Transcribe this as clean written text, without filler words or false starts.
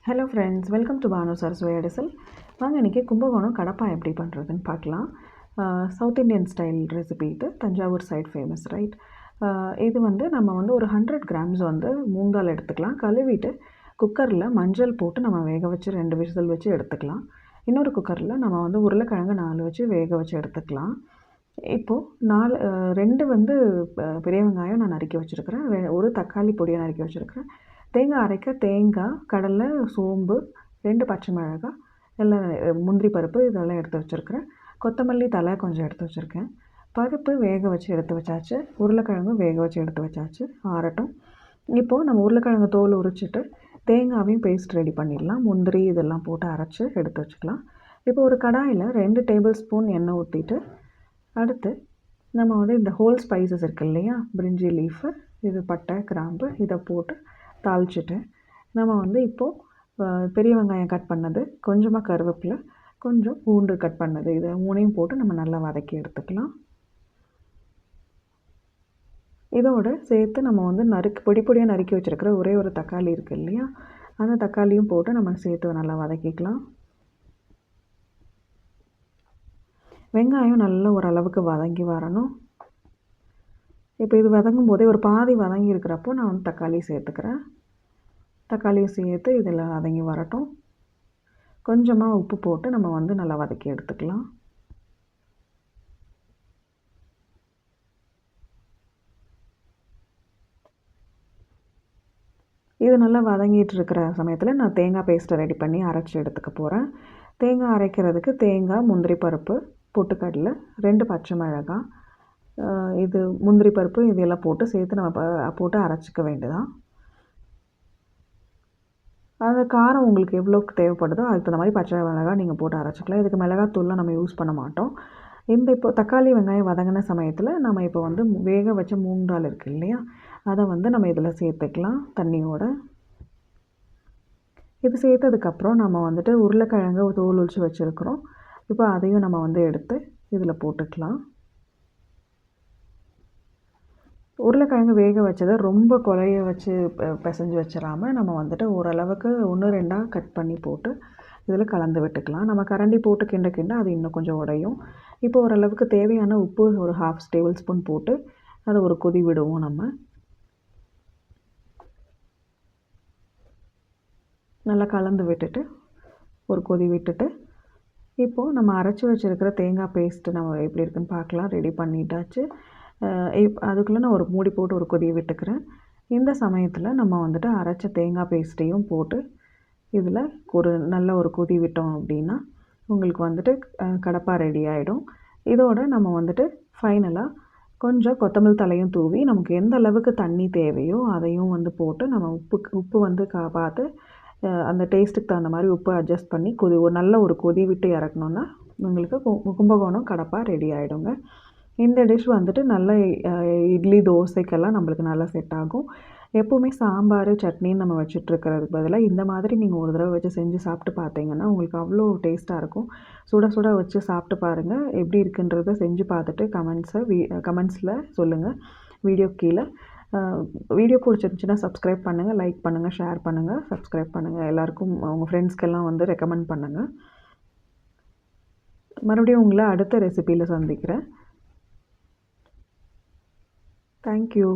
Hello friends, welcome to Banu Saraswathi அடிசல். வாங்க இன்றைக்கி கும்பகோணம் கடப்பா எப்படி பண்ணுறதுன்னு பார்க்கலாம். சவுத் இண்டியன் ஸ்டைல் ரெசிபி இது. Thanjavur side famous, right? இது நம்ம ஒரு 100 கிராம்ஸ் மூங் தால் எடுத்துக்கலாம். கழுவிட்டு குக்கரில் மஞ்சள் போட்டு நம்ம வேக வச்சு 2 விசில் வச்சு எடுத்துக்கலாம். இன்னொரு குக்கரில் நம்ம உருளைக்கிழங்கு 4 வச்சு வேக வச்சு எடுத்துக்கலாம். இப்போது 2 பெரிய வெங்காயம் நான் நறுக்கி வச்சுருக்கிறேன். ஒரு தக்காளி பொடியை நறுக்கி வச்சுருக்கிறேன். தேங்காய் அரைக்க தேங்காய், கடலை, சோம்பு, 2 பச்சை மிளகாய், எல்லாம் முந்திரி பருப்பு இதெல்லாம் எடுத்து வச்சுருக்கிறேன். கொத்தமல்லி தலை கொஞ்சம் எடுத்து வச்சுருக்கேன். பருப்பு வேக வச்சு எடுத்து வச்சாச்சு. உருளைக்கிழங்கு வேக வச்சு எடுத்து வச்சாச்சு, ஆறட்டும். இப்போது நம்ம உருளைக்கிழங்கு தோல் உரிச்சிட்டு தேங்காவையும் பேஸ்ட் ரெடி பண்ணிடலாம். முந்திரி இதெல்லாம் போட்டு அரைச்சி எடுத்து வச்சுக்கலாம். இப்போ ஒரு கடாயில் 2 டேபிள் ஸ்பூன் எண்ணெய் ஊற்றிட்டு, அடுத்து நம்ம இந்த ஹோல் ஸ்பைசஸ் இருக்குது இல்லையா, பிரிஞ்சி லீஃபு, இது பட்டை, கிராம்பு, இதை போட்டு தாளிச்சிட்டு நம்ம இப்போது பெரிய வெங்காயம் கட் பண்ணது, கொஞ்சமாக கருவேப்பிலை, கொஞ்சம் பூண்டு கட் பண்ணது, இதை 3ஐயும் போட்டு நம்ம நல்லா வதக்கி எடுத்துக்கலாம். இதோடு சேர்த்து நம்ம பொடி பொடியாக நறுக்கி வச்சுருக்கிற ஒரே ஒரு தக்காளி இருக்குது இல்லையா, அந்த தக்காளியும் போட்டு நம்ம சேர்த்து நல்லா வதக்கிக்கலாம். வெங்காயம் நல்லா ஓரளவுக்கு வதங்கி வரணும். இப்போ இது வதங்கும் போதே ஒரு பாதி வதங்கி இருக்கிறப்போ நான் தக்காளி சேர்த்துக்கிறேன். தக்காளியை சேர்த்து இதில் வதங்கி வரட்டும். கொஞ்சமாக உப்பு போட்டு நம்ம நல்லா வதக்கி எடுத்துக்கலாம். இது நல்லா வதங்கிட்டு இருக்கிற சமயத்தில் நான் தேங்காய் பேஸ்ட்டை ரெடி பண்ணி அரைச்சி எடுத்துக்க போகிறேன். தேங்காய் அரைக்கிறதுக்கு தேங்காய், முந்திரி பருப்பு, பொட்டுக்கடலை, 2 பச்சை மிளகாய், இது முந்திரி பருப்பு இதெல்லாம் போட்டு சேர்த்து நம்ம போட்டு அரைச்சிக்க வேண்டியதான். அந்த காரம் உங்களுக்கு எவ்வளோக்கு தேவைப்படுதோ அதுக்கு தகுந்த மாதிரி பச்சை மிளகாய் நீங்கள் போட்டு அரைச்சிக்கலாம். இதுக்கு மிளகாத்தூள்லாம் நம்ம யூஸ் பண்ண மாட்டோம். இப்போ தக்காளி வெங்காயம் வதங்கின சமயத்தில் நம்ம இப்போ வேக வச்ச மூங் தால் இருக்குது இல்லையா, அதை நம்ம இதில் சேர்த்துக்கலாம் தண்ணியோடு. இது சேர்த்ததுக்கப்புறம் நம்ம உருளைக்கிழங்கு தோல் உரித்து வச்சுருக்கிறோம். இப்போ அதையும் நம்ம எடுத்து இதில் போட்டுக்கலாம். உருளைக்கிழங்கு வேக வச்சதை ரொம்ப குழைய வச்சு பிசைஞ்சு வச்சிடாமல் நம்ம ஓரளவுக்கு 1-2 கட் பண்ணி போட்டு இதில் கலந்து விட்டுக்கலாம். நம்ம கரண்டி போட்டு கிண்ட அது இன்னும் கொஞ்சம் உடையும். இப்போ ஓரளவுக்கு தேவையான உப்பு ஒரு 1/2 டேபிள் ஸ்பூன் போட்டு அதை ஒரு கொதி விடுவோம். நம்ம நல்லா கலந்து விட்டுட்டு ஒரு கொதி விட்டுட்டு இப்போது நம்ம அரைச்சி வச்சுருக்கிற தேங்காய் பேஸ்ட்டு நம்ம எப்படி இருக்குன்னு பார்க்கலாம். ரெடி பண்ணிட்டாச்சு. அதுக்குள்ளே நான் ஒரு மூடி போட்டு ஒரு கொதியை விட்டுக்கிறேன். இந்த சமயத்தில் நம்ம அரைச்ச தேங்காய் பேஸ்ட்டையும் போட்டு இதில் நல்ல ஒரு கொதி விட்டோம் அப்படின்னா உங்களுக்கு கடப்பா ரெடி ஆகிடும். இதோடு நம்ம ஃபைனலாக கொஞ்சம் கொத்தமல்லி தலையும் தூவி நமக்கு எந்த அளவுக்கு தண்ணி தேவையோ அதையும் போட்டு நம்ம உப்பு பார்த்து அந்த டேஸ்ட்டுக்கு தகுந்த மாதிரி உப்பு அட்ஜஸ்ட் பண்ணி நல்ல ஒரு கொதி விட்டு இறக்கணுன்னா உங்களுக்கு கும்பகோணம் கடப்பா ரெடி ஆகிடுங்க. இந்த டிஷ் நல்ல இட்லி, தோசைக்கெல்லாம் நம்மளுக்கு நல்லா செட் ஆகும். எப்போவுமே சாம்பார், சட்னின்னு நம்ம வச்சுட்ருக்கிறதுக்கு பதிலாக இந்த மாதிரி நீங்கள் ஒரு தடவை வச்சு செஞ்சு சாப்பிட்டு பார்த்தீங்கன்னா உங்களுக்கு அவ்வளோ டேஸ்ட்டாக இருக்கும். சுட சுட வச்சு சாப்பிட்டு பாருங்கள். எப்படி இருக்குன்றதை செஞ்சு பார்த்துட்டு கமெண்ட்ஸில் சொல்லுங்கள். வீடியோ கீழே வீடியோ பிடிச்சிருந்துச்சின்னா சப்ஸ்கிரைப் பண்ணுங்கள், லைக் பண்ணுங்கள், ஷேர் பண்ணுங்கள், சப்ஸ்கிரைப் பண்ணுங்கள். எல்லாருக்கும் உங்கள் ஃப்ரெண்ட்ஸ்க்கெல்லாம் ரெக்கமெண்ட் பண்ணுங்கள். மறுபடியும் உங்களை அடுத்த ரெசிபியில் சந்திக்கிறேன். Thank you.